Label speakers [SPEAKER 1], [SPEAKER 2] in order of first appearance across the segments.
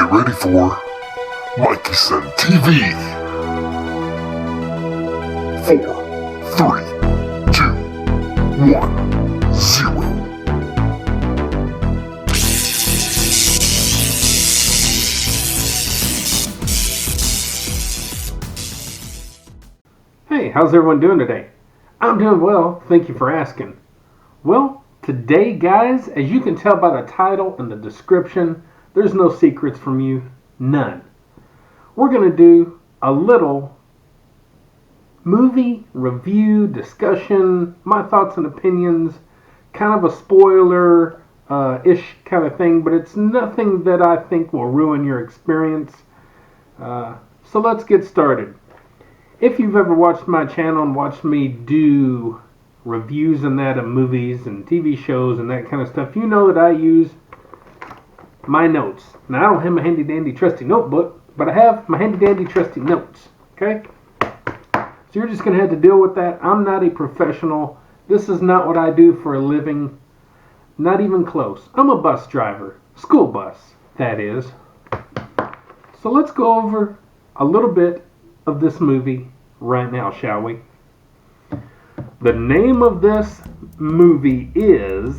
[SPEAKER 1] Get ready for Mikey Sen TV. 4, 3, 2, 1, 0.
[SPEAKER 2] Hey, how's everyone doing today? I'm doing well, thank you for asking. Well, today guys, as you can tell by the title and the description, there's no secrets from you, none. We're going to do a little movie review, discussion, my thoughts and opinions, kind of a spoiler-ish kind of thing, but it's nothing that I think will ruin your experience. So let's get started. If you've ever watched my channel and watched me do reviews and that of movies and TV shows and that kind of stuff, you know that I use my notes. Now, I don't have my handy dandy trusty notebook, but I have my handy dandy trusty notes, okay? So you're just going to have to deal with that. I'm not a professional. This is not what I do for a living. Not even close. I'm a bus driver. School bus, that is. So let's go over a little bit of this movie right now, shall we? The name of this movie is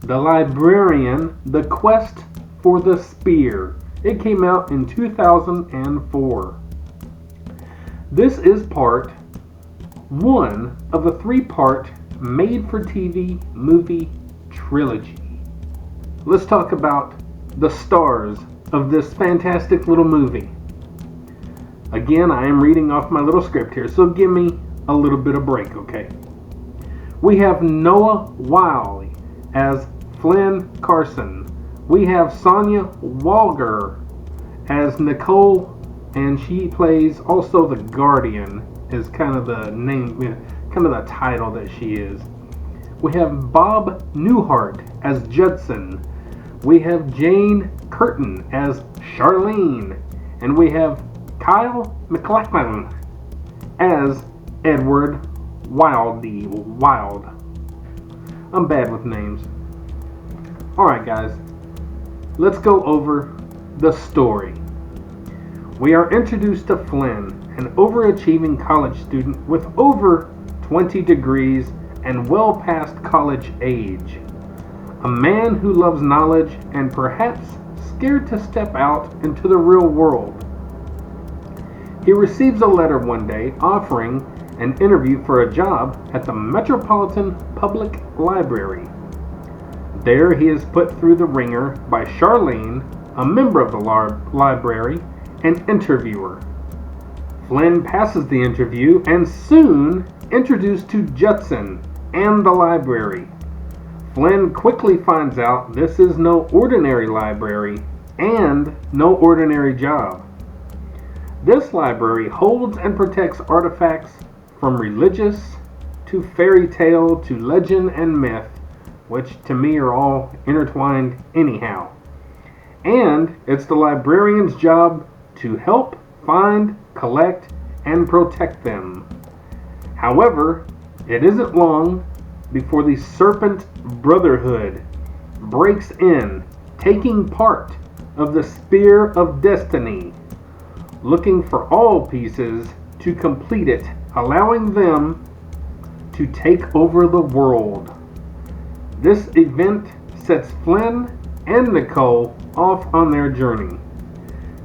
[SPEAKER 2] The Librarian, The Quest for the Spear. It came out in 2004. This is part 1 of a 3-part made-for-TV movie trilogy. Let's talk about the stars of this fantastic little movie. Again, I am reading off my little script here, so give me a little bit of break, okay? We have Noah Wyle as Flynn Carson. We have Sonya Walger as Nicole, and she plays also the Guardian, is kind of the name, kind of the title that she is. We have Bob Newhart as Judson. We have Jane Curtin as Charlene, and we have Kyle MacLachlan as Edward Wild. I'm bad with names. Alright guys, let's go over the story. We are introduced to Flynn, an overachieving college student with over 20 degrees and well past college age. A man who loves knowledge and perhaps scared to step out into the real world. He receives a letter one day offering an interview for a job at the Metropolitan Public Library. There he is put through the ringer by Charlene, a member of the library, and interviewer. Flynn passes the interview and soon introduced to Judson and the library. Flynn quickly finds out this is no ordinary library and no ordinary job. This library holds and protects artifacts from religious to fairy tale to legend and myth, which to me are all intertwined anyhow. And it's the librarian's job to help find, collect, and protect them. However, it isn't long before the Serpent Brotherhood breaks in, taking part of the Spear of Destiny, looking for all pieces to complete it, allowing them to take over the world. This event sets Flynn and Nicole off on their journey.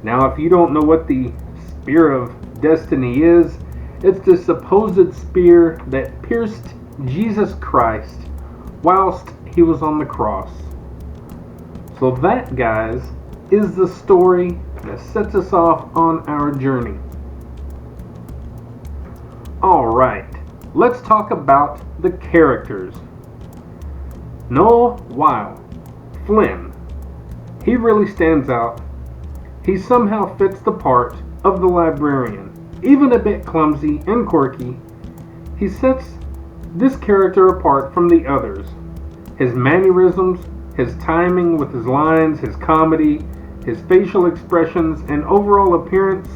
[SPEAKER 2] Now, if you don't know what the Spear of Destiny is, it's the supposed spear that pierced Jesus Christ whilst he was on the cross. So that, guys, is the story that sets us off on our journey. Alright, let's talk about the characters. Noah Wyle, Flynn. He really stands out. He somehow fits the part of the librarian. Even a bit clumsy and quirky, he sets this character apart from the others. His mannerisms, his timing with his lines, his comedy, his facial expressions, and overall appearance.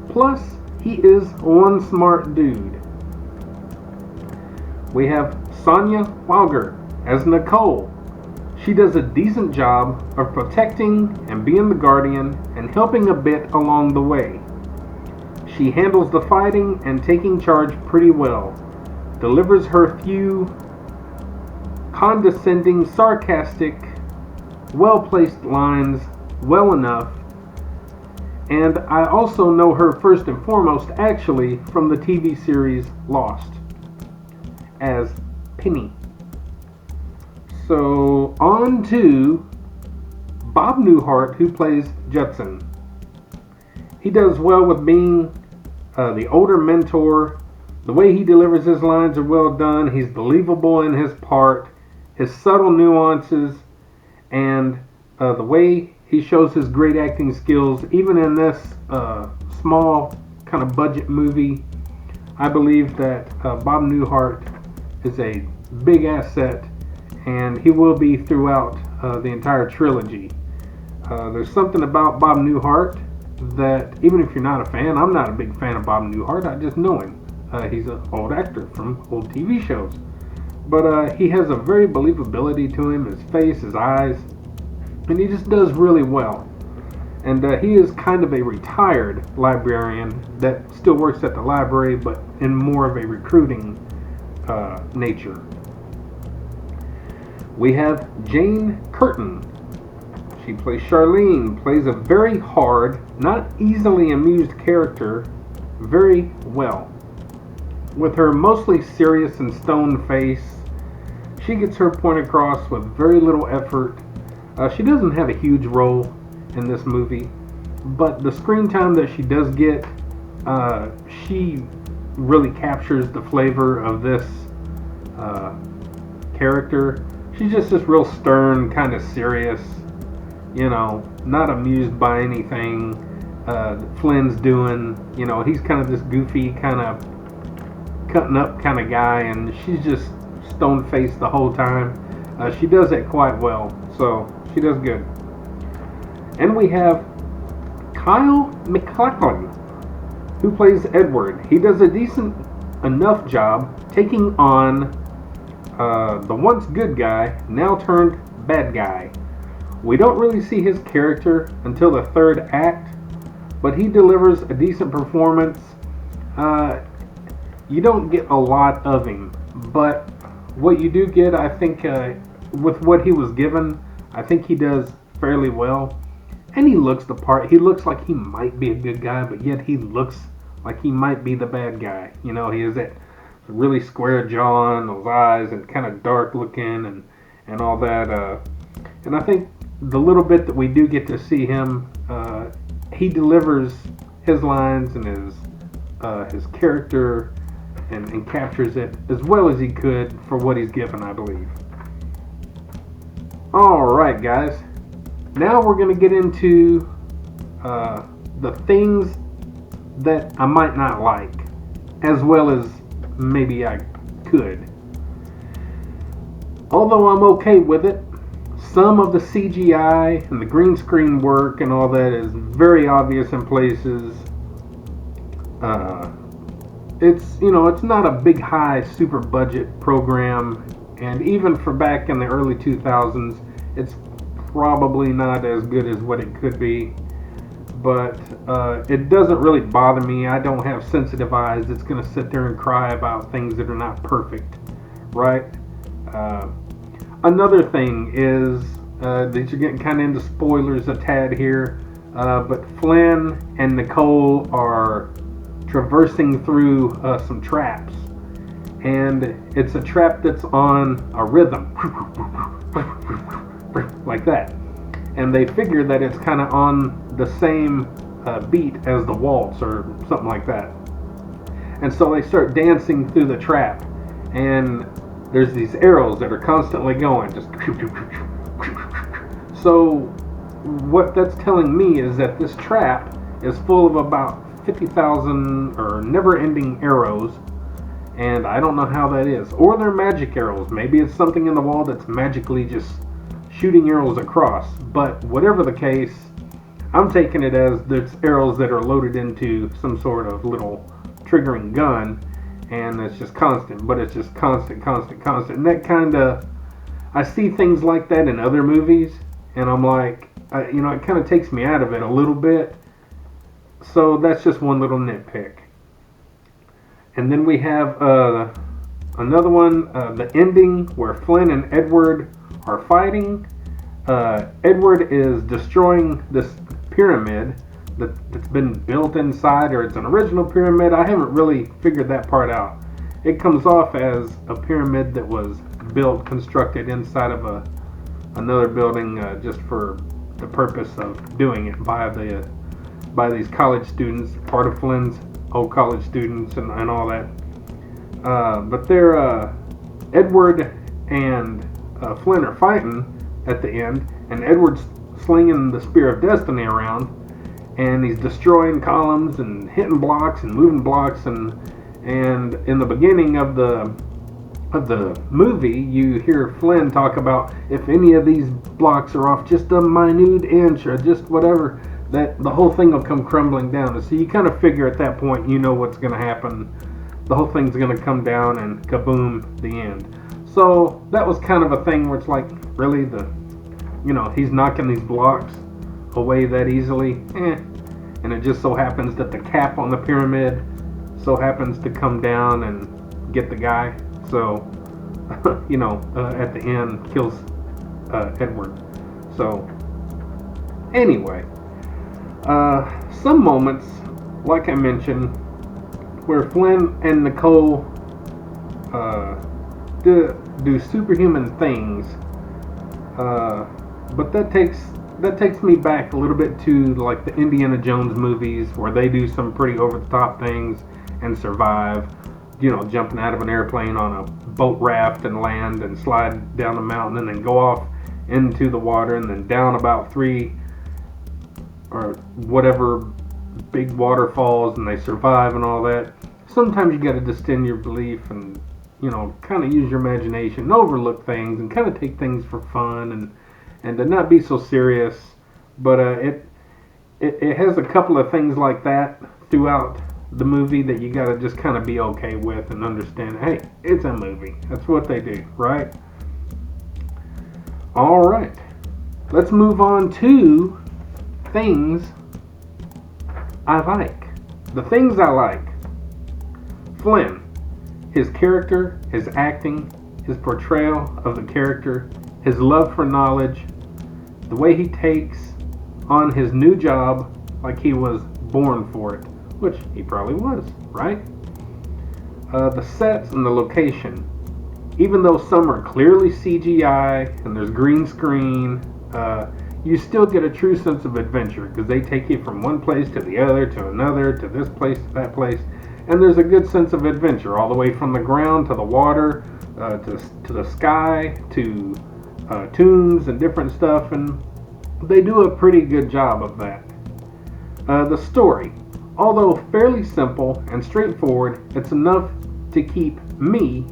[SPEAKER 2] Plus, he is one smart dude. We have Sonya Walger as Nicole. She does a decent job of protecting and being the guardian and helping a bit along the way. She handles the fighting and taking charge pretty well, delivers her few condescending, sarcastic, well-placed lines well enough, and I also know her first and foremost actually from the TV series Lost as Penny. So on to Bob Newhart, who plays Judson. He does well with being the older mentor. The way he delivers his lines are well done. He's believable in his part, his subtle nuances, and the way he shows his great acting skills, even in this small kind of budget movie. I believe that Bob Newhart is a big asset, and he will be throughout the entire trilogy. There's something about Bob Newhart that, even if you're not a fan, I'm not a big fan of Bob Newhart, I just know him. He's an old actor from old TV shows. But he has a very believability to him, his face, his eyes, and he just does really well. And he is kind of a retired librarian that still works at the library, but in more of a recruiting nature. We have Jane Curtin. She plays Charlene, plays a very hard, not easily amused character very well. With her mostly serious and stone face, she gets her point across with very little effort. She doesn't have a huge role in this movie, but the screen time that she does get, she really captures the flavor of this character. She's just this real stern, kind of serious, not amused by anything Flynn's doing. He's kind of this goofy, kind of cutting up kind of guy, and she's just stone-faced the whole time. She does it quite well, so she does good. And we have Kyle MacLachlan, who plays Edward. He does a decent enough job taking on the once good guy, now turned bad guy. We don't really see his character until the third act, but he delivers a decent performance. You don't get a lot of him, but what you do get, I think, with what he was given, I think he does fairly well. And he looks the part. He looks like he might be a good guy, but yet he looks like he might be the bad guy. He has that really square jaw and those eyes and kind of dark looking and all that. And I think the little bit that we do get to see him, he delivers his lines and his character and captures it as well as he could for what he's given, I believe. Alright, guys. Now we're going to get into the things that I might not like, as well as maybe I could. Although I'm okay with it, some of the CGI and the green screen work and all that is very obvious in places. It's not a big, high, super budget program, and even for back in the early 2000s, it's probably not as good as what it could be. But it doesn't really bother me. I don't have sensitive eyes that's going to sit there and cry about things that are not perfect, right? Another thing is that you're getting kind of into spoilers a tad here, but Flynn and Nicole are traversing through some traps, and it's a trap that's on a rhythm like that, and they figure that it's kind of on the same beat as the waltz or something like that, and so they start dancing through the trap, and there's these arrows that are constantly going, just so what that's telling me is that this trap is full of about 50,000 or never-ending arrows, and I don't know how that is. Or they're magic arrows. Maybe it's something in the wall that's magically just shooting arrows across. But whatever the case, I'm taking it as there's arrows that are loaded into some sort of little triggering gun, and it's just constant. But it's just constant. And that kind of I see things like that in other movies, and I'm like, it kind of takes me out of it a little bit. So that's just one little nitpick. And then we have another one, the ending where Flynn and Edward are fighting. Edward is destroying this pyramid that's been built inside, or it's an original pyramid. I haven't really figured that part out. It comes off as a pyramid that was constructed inside of another building just for the purpose of doing it by these college students, part of Flynn's old college students and all that. But they're Edward and Flynn are fighting at the end, and Edward's slinging the Spear of Destiny around, and he's destroying columns and hitting blocks and moving blocks, and in the beginning of the movie, you hear Flynn talk about if any of these blocks are off just a minute inch or just whatever, that the whole thing will come crumbling down. And so you kind of figure at that point, you know what's going to happen. The whole thing's going to come down and kaboom, the end. So that was kind of a thing where it's like, really, he's knocking these blocks away that easily, and it just so happens that the cap on the pyramid so happens to come down and get the guy. So, at the end, kills Edward. So, anyway, some moments, like I mentioned, where Flynn and Nicole do superhuman things, but that takes me back a little bit to like the Indiana Jones movies, where they do some pretty over-the-top things and survive. Jumping out of an airplane on a boat raft and land and slide down the mountain and then go off into the water and then down about 3 or whatever big waterfalls, and they survive and all that. Sometimes you got to distend your belief and kind of use your imagination and overlook things and kind of take things for fun and to not be so serious. But it has a couple of things like that throughout the movie that you gotta just kind of be okay with and understand, hey, it's a movie. That's what they do, right? Alright. Let's move on to things I like. The things I like. Flynn. His character, his acting, his portrayal of the character, his love for knowledge, the way he takes on his new job like he was born for it. Which he probably was, right? The sets and the location. Even though some are clearly CGI and there's green screen, you still get a true sense of adventure because they take you from one place to the other, to another, to this place, to that place. And there's a good sense of adventure all the way from the ground to the water, to the sky, to tombs and different stuff. And they do a pretty good job of that. The story. Although fairly simple and straightforward, it's enough to keep me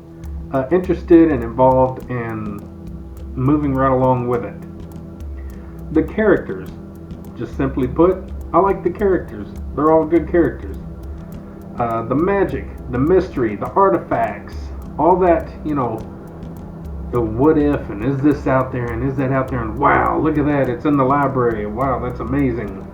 [SPEAKER 2] interested and involved and moving right along with it. The characters. Just simply put, I like the characters. They're all good characters. The magic, the mystery, the artifacts, all that, the what if, and is this out there, and is that out there, and wow, look at that, it's in the library, wow, that's amazing.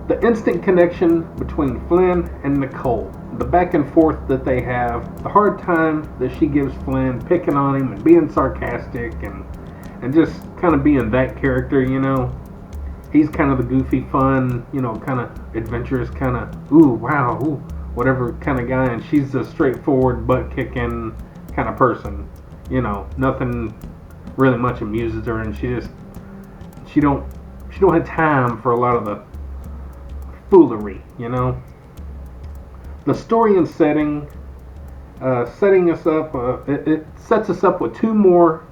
[SPEAKER 2] The instant connection between Flynn and Nicole, the back and forth that they have, the hard time that she gives Flynn, picking on him and being sarcastic and just kind of being that character, He's kind of the goofy, fun, kind of adventurous, kind of, ooh, wow, ooh, whatever kind of guy, and she's a straightforward, butt-kicking kind of person. Nothing really much amuses her, and she don't have time for a lot of the foolery, The story and setting, setting us up, it sets us up with 2 more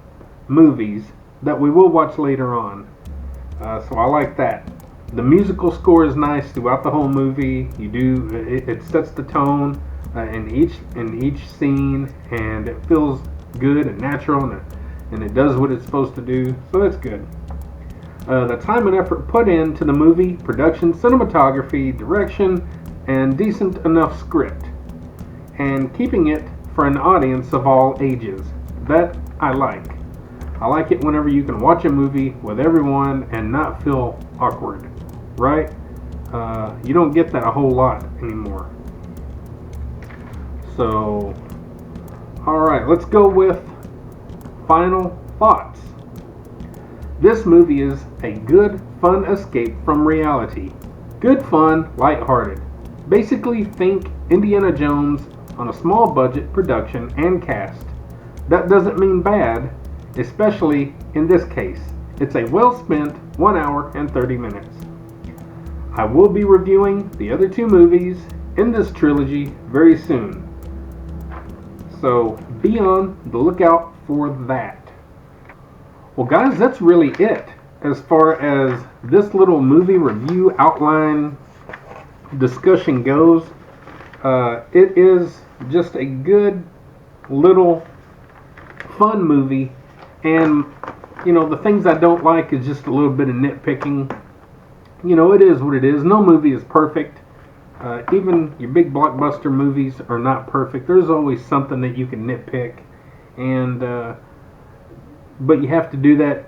[SPEAKER 2] movies that we will watch later on. So I like that. The musical score is nice throughout the whole movie. It sets the tone in each scene, and it feels good and natural, and it does what it's supposed to do. So that's good. The time and effort put into the movie, production, cinematography, direction, and decent enough script, and keeping it for an audience of all ages. That I like. I like it whenever you can watch a movie with everyone and not feel awkward, right? You don't get that a whole lot anymore. So, alright, let's go with final thoughts. This movie is a good, fun escape from reality. Good fun, lighthearted. Basically, think Indiana Jones on a small budget production and cast. That doesn't mean bad, especially in this case. It's a well spent 1 hour and 30 minutes. I will be reviewing the other 2 movies in this trilogy very soon. So be on the lookout for that. Well, guys, that's really it as far as this little movie review outline discussion goes. It is just a good little fun movie, and the things I don't like is just a little bit of nitpicking. It is what it is. No movie is perfect. Even your big blockbuster movies are not perfect. There's always something that you can nitpick, and but you have to do that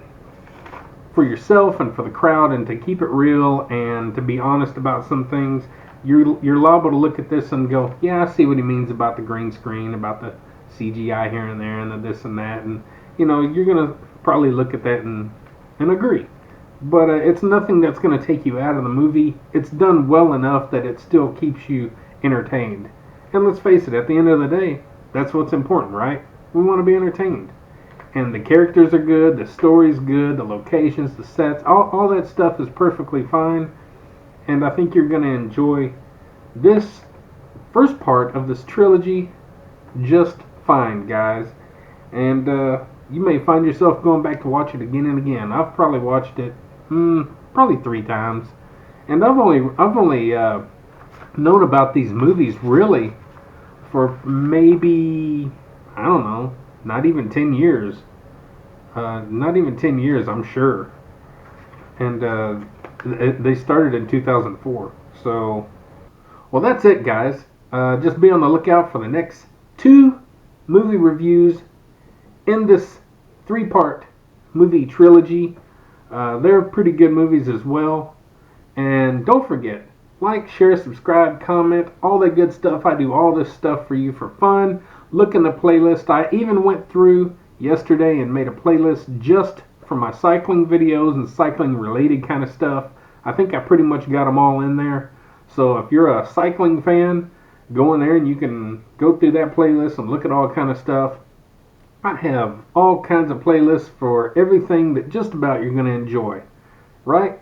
[SPEAKER 2] for yourself and for the crowd, and to keep it real and to be honest about some things. You're liable to look at this and go, yeah, I see what he means about the green screen, about the CGI here and there, and the this and that, and you're gonna probably look at that and agree. But it's nothing that's going to take you out of the movie. It's done well enough that it still keeps you entertained. And let's face it, at the end of the day, that's what's important, right? We want to be entertained. And the characters are good, the story's good, the locations, the sets, all that stuff is perfectly fine. And I think you're going to enjoy this first part of this trilogy just fine, guys. And you may find yourself going back to watch it again and again. I've probably watched it probably 3 times, and I've only known about these movies really for maybe, I don't know, not even 10 years. Not even 10 years, I'm sure. And they started in 2004. So, well, that's it, guys. Just be on the lookout for the next 2 movie reviews in this 3-part movie trilogy. They're pretty good movies as well. And don't forget, like, share, subscribe, comment, all that good stuff. I do all this stuff for you for fun. Look in the playlist. I even went through yesterday and made a playlist just for my cycling videos and cycling related kind of stuff. I think I pretty much got them all in there. So if you're a cycling fan, go in there and you can go through that playlist and look at all kind of stuff. I have all kinds of playlists for everything that just about you're going to enjoy, right?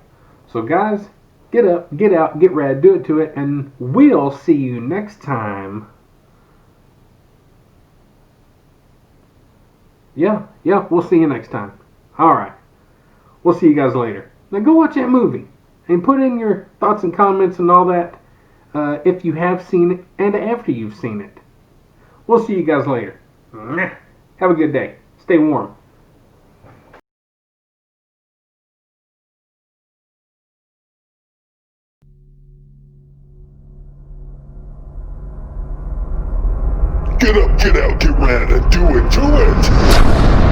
[SPEAKER 2] So guys, get up, get out, get ready, do it to it, and we'll see you next time. Yeah, we'll see you next time. Alright, we'll see you guys later. Now go watch that movie, and put in your thoughts and comments and all that if you have seen it, and after you've seen it. We'll see you guys later. Have a good day. Stay warm.
[SPEAKER 1] Get up, get out, get ready, do it, do it!